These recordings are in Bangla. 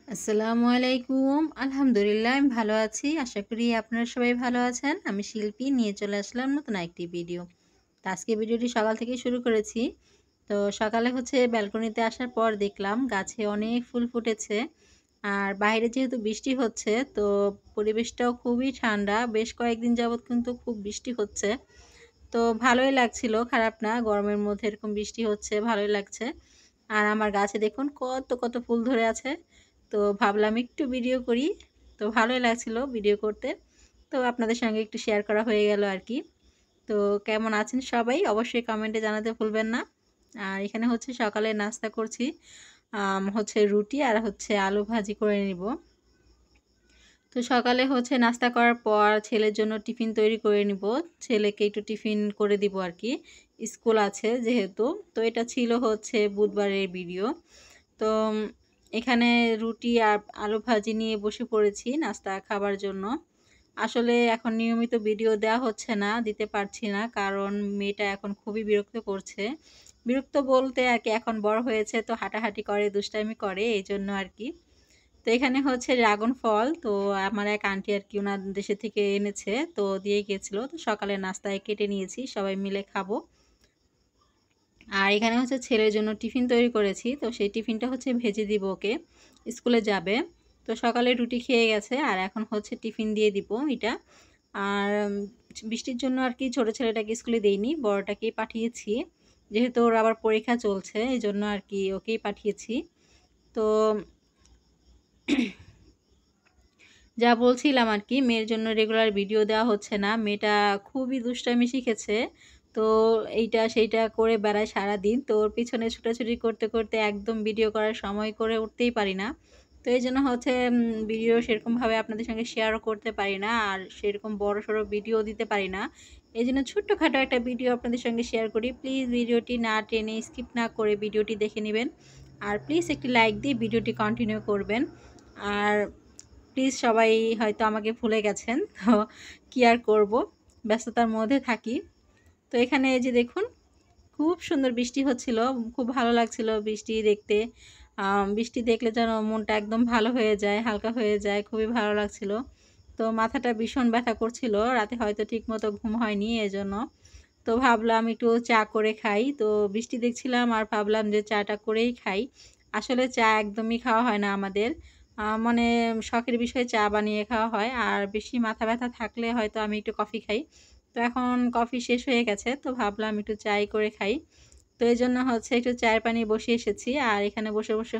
আসসালামু আলাইকুম। আলহামদুলিল্লাহ আমি ভালো আছি। আশা করি আপনারা সবাই ভালো আছেন। আমি শিল্পী নিয়ে চলে আসলাম নতুন একটি ভিডিও। তো আজকে ভিডিওটি সকাল থেকেই শুরু করেছি। তো সকালে ব্যালকনিতে আসার পর দেখলাম গাছে অনেক ফুল ফুটেছে। আর বাইরে যেহেতু বৃষ্টি হচ্ছে তো পরিবেশটাও খুবই ঠান্ডা। বেশ কয়েকদিন যাবৎ কিন্তু খুব বৃষ্টি হচ্ছে। তো ভালোই লাগছিল, খারাপ না। গরমের মধ্যে এরকম বৃষ্টি হচ্ছে, ভালোই লাগছে। আর আমার গাছে দেখুন কত ফুল ধরে আছে। তো ভাবলাম একটু ভিডিও করি। তো ভালোই লাগছিল ভিডিও করতে। তো আপনাদের সঙ্গে একটু শেয়ার করা হয়ে গেল আর কি। তো কেমন আছেন সবাই অবশ্যই কমেন্টে জানাতে ভুলবেন না। আর এখানে সকালে নাস্তা করছি। রুটি আর আলু ভাজি করে নিব। তো সকালে নাস্তা করার পর ছেলের জন্য টিফিন তৈরি করে নিব। ছেলেকে একটু টিফিন করে দিব আর কি, স্কুল আছে যেহেতু। তো এটা ছিল বুধবারের ভিডিও। তো এখানে রুটি আর আলু ভাজি নিয়ে বসে পড়েছি নাস্তা খাবার জন্য। আসলে এখন নিয়মিত ভিডিও দেওয়া হচ্ছে না, দিতে পারছি না, কারণ মেয়েটা এখন খুবই বিরক্ত করছে। বিরক্ত বলতে আর কি, এখন বড় হয়েছে তো হাঁটাহাঁটি করে, দুষ্টামি করে, এই জন্য আর কি। তো এখানে ড্রাগন ফল, তো আমার এক আন্টি আর কি ওনার দেশে থেকে এনেছে, তো দিয়ে গেছিলো। তো সকালে নাস্তায় কেটে নিয়েছি, সবাই মিলে খাবো। আর এখানে ছেলের জন্য টিফিন তৈরি করেছি। তো সেই টিফিনটা ভেজে দিব ওকে, স্কুলে যাবে। তো সকালে রুটি খেয়ে গেছে, আর এখন টিফিন দিয়ে দিব এটা। আর বৃষ্টির জন্য আর কি ছোটো ছেলেটাকে স্কুলে দেইনি, বড়টাকেই পাঠিয়েছি, যেহেতু ওর আবার পরীক্ষা চলছে, এই জন্য আর কি ওকেই পাঠিয়েছি। তো যা বলছিলাম আর কি, মেয়ের জন্য রেগুলার ভিডিও দেওয়া হচ্ছে না। মেয়েটা খুবই দুষ্টামি শিখেছে। তো এইটা সেইটা করে বেড়ায় সারাদিন। তো ওর পিছনে ছুটাছুটি করতে করতে একদম ভিডিও করার সময় করে উঠতেই পারি না। তো এই জন্য ভিডিও সেরকমভাবে আপনাদের সঙ্গে শেয়ারও করতে পারি না, আর সেরকম বড়সড় ভিডিও দিতে পারি না। এই জন্য ছোট্টখাটো একটা ভিডিও আপনাদের সঙ্গে শেয়ার করি। প্লিজ ভিডিওটি না টেনে স্কিপ না করে ভিডিওটি দেখে নেবেন। আর প্লিজ একটি লাইক দিয়ে ভিডিওটি কন্টিনিউ করবেন। আর প্লিজ সবাই হয়তো আমাকে ভুলে গেছেন, তো কি আর করব, ব্যস্ততার মধ্যে থাকি। তো এখানে এই যে দেখুন, খুব সুন্দর বৃষ্টি হচ্ছিল, খুব ভালো লাগছিল বৃষ্টি দেখতে। বৃষ্টি দেখলে যেন মনটা একদম ভালো হয়ে যায়, হালকা হয়ে যায়, খুবই ভালো লাগছিল। তো মাথাটা ভীষণ ব্যথা করছিল, রাতে হয়তো ঠিকমতো ঘুম হয়নি এজন্য। তো ভাবলাম একটু চা করে খাই। তো বৃষ্টি দেখছিলাম আর ভাবলাম যে চাটা করেই খাই। আসলে চা একদমই খাওয়া হয় না আমাদের। মানে শখের বিষয়ে চা বানিয়ে খাওয়া হয়। আর বেশি মাথা ব্যথা থাকলে হয়তো আমি একটু কফি খাই। তো এখন কফি শেষ হয়ে গেছে, তো ভাবলাম একটু চাই করে খাই। তো এইজন্য একটু চায়ের পানি বসিয়ে এসেছি। আর এখানে বসে বসে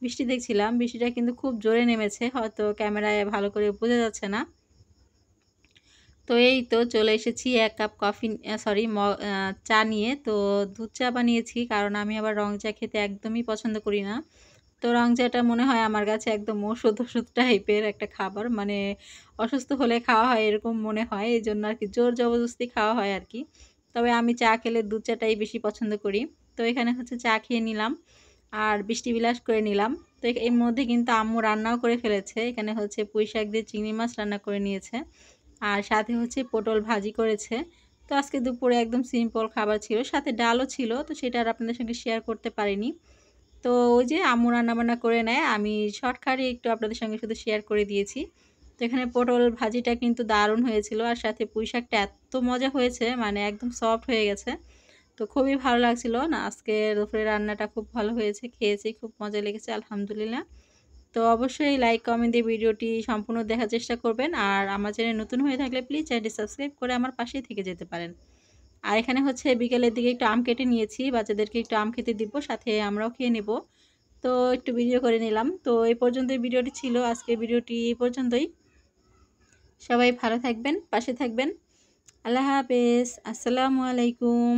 বৃষ্টি দেখছিলাম। বৃষ্টিটা কিন্তু খুব জোরে নেমেছে, হয়তো ক্যামেরায় ভালো করে বোঝা যাচ্ছে না। তো এই তো চলে এসেছি ১ কাপ কফি সরি চা নিয়ে। তো দুধ চা বানিয়েছি, কারণ আমি আবার রং চা খেতে একদমই পছন্দ করি না। তো রং চাটা মনে হয় আমার কাছে একদম ওষুধ টাইপের একটা খাবার, মানে অসুস্থ হলে খাওয়া হয় এরকম মনে হয়, এই জন্য আর কি জোর জবরদস্তি খাওয়া হয় আর কি। তবে আমি চা খেলে দুধ চাটাই বেশি পছন্দ করি। তো এখানে চা খেয়ে নিলাম আর বৃষ্টি বিলাস করে নিলাম। তো এর মধ্যে কিন্তু আম্মু রান্নাও করে ফেলেছে। এখানে পুঁইশাক দিয়ে চিংড়ি মাছ রান্না করে নিয়েছে, আর সাথে পটল ভাজি করেছে। তো আজকে দুপুরে একদম সিম্পল খাবার ছিল, সাথে ডালও ছিল, তো সেটা আর আপনাদের সঙ্গে শেয়ার করতে পারিনি। তো ওই যে আম্মু রান্নাবান্না করে নেয়, আমি শর্টকাটে একটু আপনাদের সঙ্গে শুধু শেয়ার করে দিয়েছি। তো এখানে পটল ভাজিটা কিন্তু দারুণ হয়েছিল, আর সাথে পুঁইশাকটা এত মজা হয়েছে, মানে একদম সফট হয়ে গেছে। তো খুবই ভালো লাগছিল না, আজকে দুপুরে রান্নাটা খুব ভালো হয়েছে, খেয়েছি, খুব মজা লেগেছে আলহামদুলিল্লাহ। তো অবশ্যই লাইক কমেন্ট দিয়ে ভিডিওটি সম্পূর্ণ দেখার চেষ্টা করবেন। আর আমার চ্যানেল নতুন হয়ে থাকলে প্লিজ চ্যানেলটি সাবস্ক্রাইব করে আমার পাশেই থেকে যেতে পারেন। আর এখানে বিকেলের দিকে একটু আম কেটে নিয়েছি, বাচ্চাদেরকে একটু আম খেতে দিব, সাথে আমরাও খেয়ে নেব। তো একটু ভিডিও করে নিলাম। তো এই পর্যন্তই ভিডিওটি ছিল, আজকে ভিডিওটি এই পর্যন্তই। সবাই ভালো থাকবেন, পাশে থাকবেন। আল্লাহ হাফেজ, আসসালামু আলাইকুম।